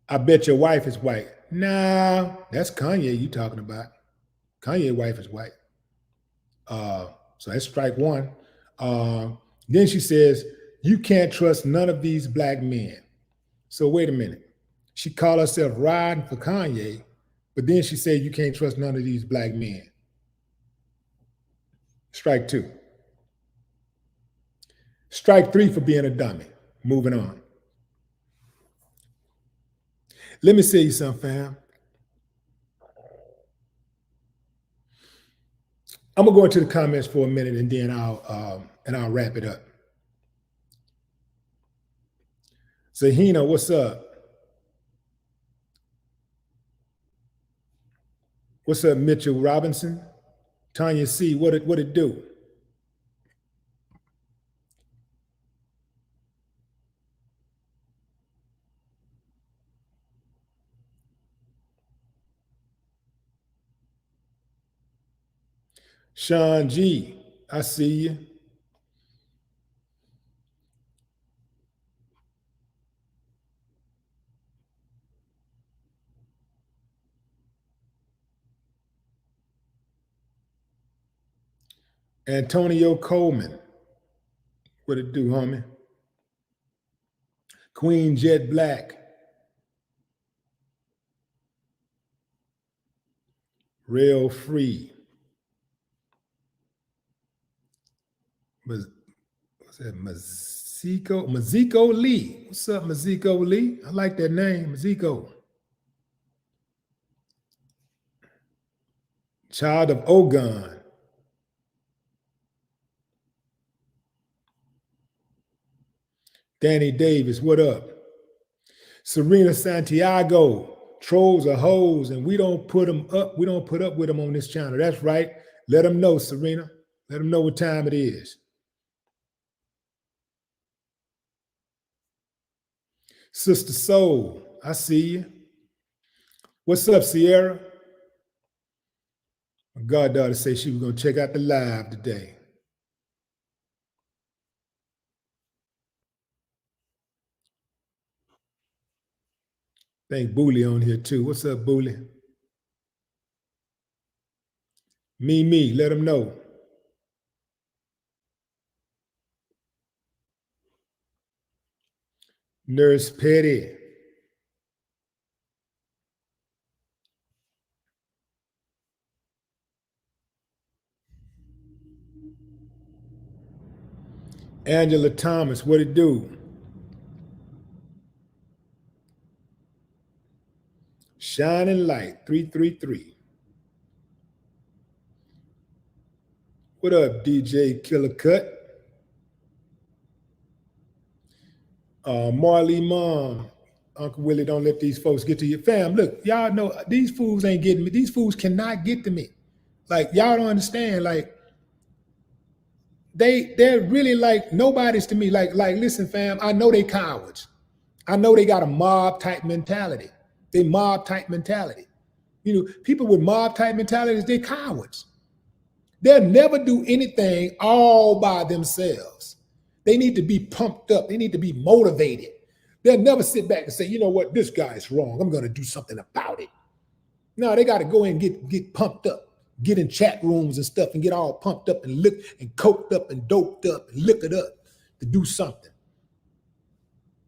I bet your wife is white. Nah, that's Kanye you talking about. Kanye's wife is white. So that's strike one. Then she says, you can't trust none of these black men. So wait a minute. She called herself riding for Kanye, but then she said you can't trust none of these black men. Strike two. Strike three for being a dummy. Moving on. Let me say you something, fam. I'm gonna go into the comments for a minute and then I'll wrap it up. Zahina, what's up? What's up, Mitchell Robinson? Tanya C, what it do? Sean G, I see you. Antonio Coleman, what it do, homie? Queen Jet Black. Real Free. What's that? Maziko Lee. What's up, Maziko Lee? I like that name, Maziko. Child of Ogun. Danny Davis, what up? Serena Santiago, trolls are hoes, and we don't put them up. We don't put up with them on this channel. That's right. Let them know, Serena. Let them know what time it is. Sister Soul, I see you. What's up, Sierra? My goddaughter said she was going to check out the live today. Thank Bully on here too. What's up, Bully? Me, let them know. Nurse Petty. Angela Thomas, what it do? Shining Light 333. What up, DJ Killer Cut? Marley Mom, Uncle Willie, don't let these folks get to you. Fam, look, y'all know these fools ain't getting me. These fools cannot get to me. Like, y'all don't understand. Like, they're really like nobody's to me. Like, listen, fam, I know they cowards. I know they got a mob type mentality. They mob type mentality. You know, people with mob type mentalities, they're cowards. They'll never do anything all by themselves. They need to be pumped up. They need to be motivated. They'll never sit back and say, you know what, this guy's wrong. I'm going to do something about it. No, they got to go in and get pumped up, get in chat rooms and stuff and get all pumped up and look and coked up and doped up and liquored up to do something.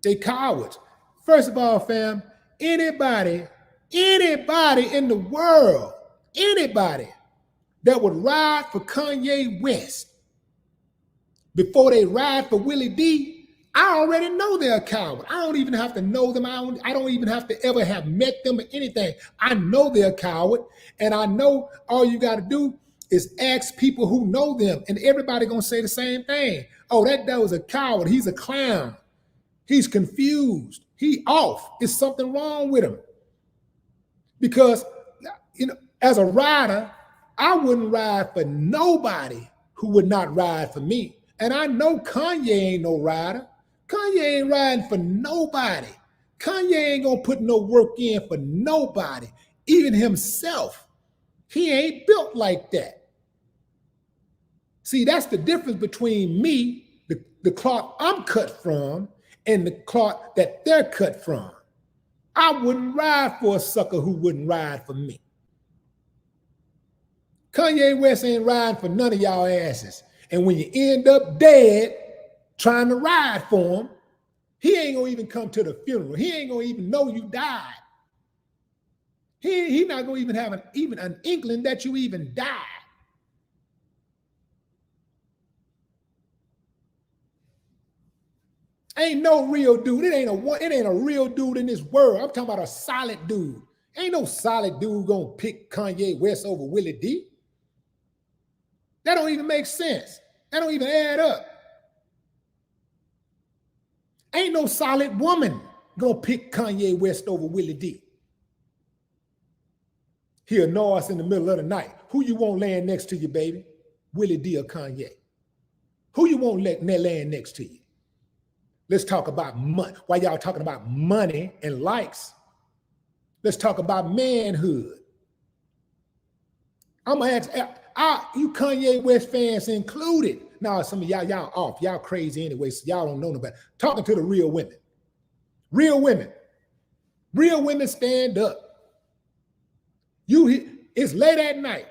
They cowards. First of all, fam, anybody in the world, anybody that would ride for Kanye West before they ride for Willie D, I already know they're a coward. I don't even have to know them. I don't even have to ever have met them or anything. I know they're a coward, and I know all you got to do is ask people who know them, and everybody gonna say the same thing. Oh, that guy was a coward. He's a clown. He's confused. He off. Is something wrong with him? Because, as a rider, I wouldn't ride for nobody who would not ride for me. And I know Kanye ain't no rider. Kanye ain't riding for nobody. Kanye ain't gonna put no work in for nobody, even himself. He ain't built like that. See, that's the difference between me, the cloth I'm cut from, and the cloth that they're cut from. I wouldn't ride for a sucker who wouldn't ride for me. Kanye West ain't riding for none of y'all asses. And when you end up dead trying to ride for him, he ain't gonna even come to the funeral. He ain't gonna even know you died. He not gonna even have even an inkling that you even died. Ain't no real dude. It ain't a real dude in this world. I'm talking about a solid dude. Ain't no solid dude gonna pick Kanye West over Willie D. That don't even make sense. That don't even add up. Ain't no solid woman gonna pick Kanye West over Willie D. He'll know us in the middle of the night. Who you want laying next to you, baby? Willie D or Kanye? Who you want laying next to you? Let's talk about money. While y'all talking about money and likes, let's talk about manhood. I'm gonna ask you Kanye West fans included. Now, some of y'all off. Y'all crazy anyway, so y'all don't know nobody. Talking to the real women. Real women. Real women stand up. It's late at night.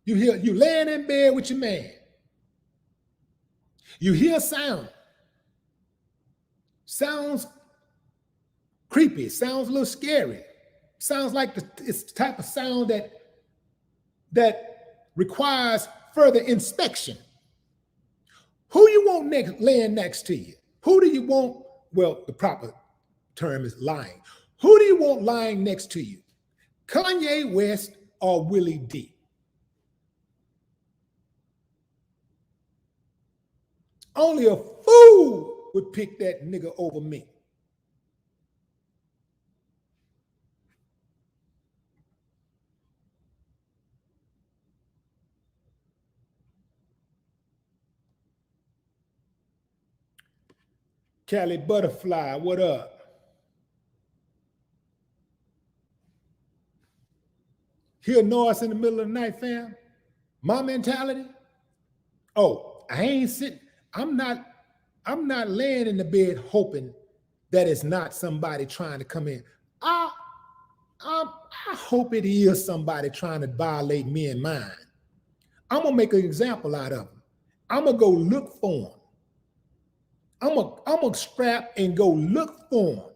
You laying in bed with your man. You hear sound. Sounds creepy. Sounds a little scary. Sounds like it's the type of sound that requires further inspection. Who you want laying next to you? Who do you want? Well, the proper term is lying. Who do you want lying next to you? Kanye West or Willie D? Only a fool would pick that nigga over me. Cali Butterfly, what up? He'll know us in the middle of the night, fam. My mentality, I ain't sitting, I'm not laying in the bed hoping that it's not somebody trying to come in. I hope it is somebody trying to violate me and mine. I'm gonna make an example out of them. I'm gonna go look for them. I'm gonna strap and go look for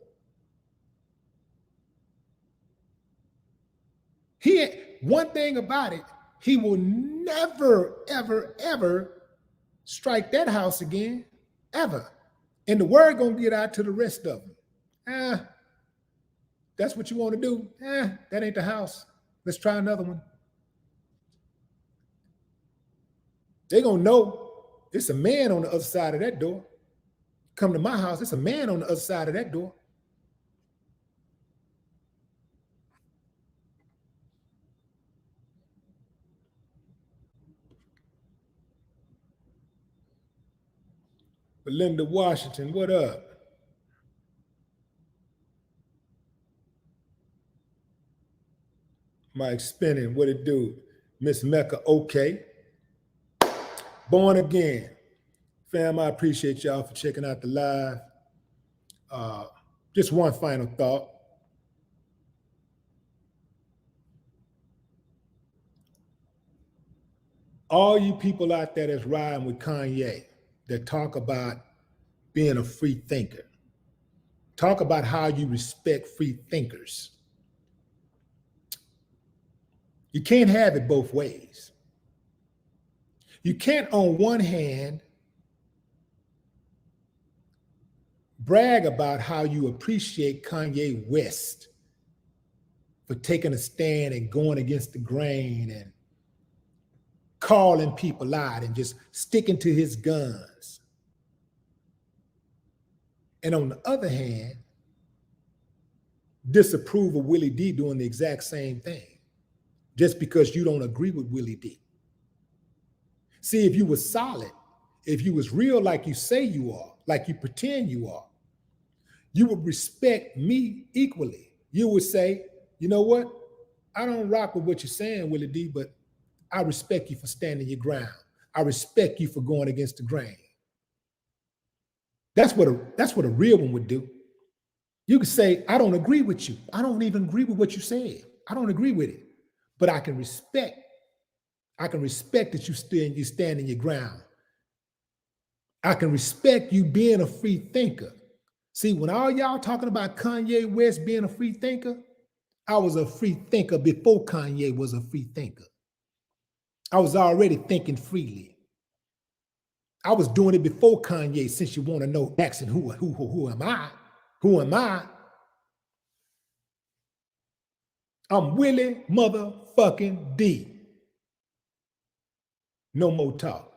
him. One thing about it, he will never, ever, ever strike that house again, ever. And the word gonna get out to the rest of them. That's what you want to do? That ain't the house. Let's try another one. They're gonna know it's a man on the other side of that door. Come to my house, it's a man on the other side of that door. Belinda Washington, what up? Mike Spinning, what it do? Miss Mecca, okay. Born again. Fam, I appreciate y'all for checking out the live. Just one final thought. All you people out there that's riding with Kanye that talk about being a free thinker, talk about how you respect free thinkers. You can't have it both ways. You can't, on one hand, brag about how you appreciate Kanye West for taking a stand and going against the grain calling people out and just sticking to his guns. And on the other hand, disapprove of Willie D doing the exact same thing just because you don't agree with Willie D. See, if you were solid, if you was real like you say you are, like you pretend you are, you would respect me equally. You would say, you know what? I don't rock with what you're saying, Willie D, but I respect you for standing your ground. I respect you for going against the grain. That's what a real one would do. You could say, I don't agree with you. I don't even agree with what you said. I don't agree with it. But I can respect that you stand in your ground. I can respect you being a free thinker. See, when all y'all talking about Kanye West being a free thinker, I was a free thinker before Kanye was a free thinker. I was already thinking freely. I was doing it before Kanye, since you want to know, asking who am I? Who am I? I'm Willie motherfucking D. No more talk.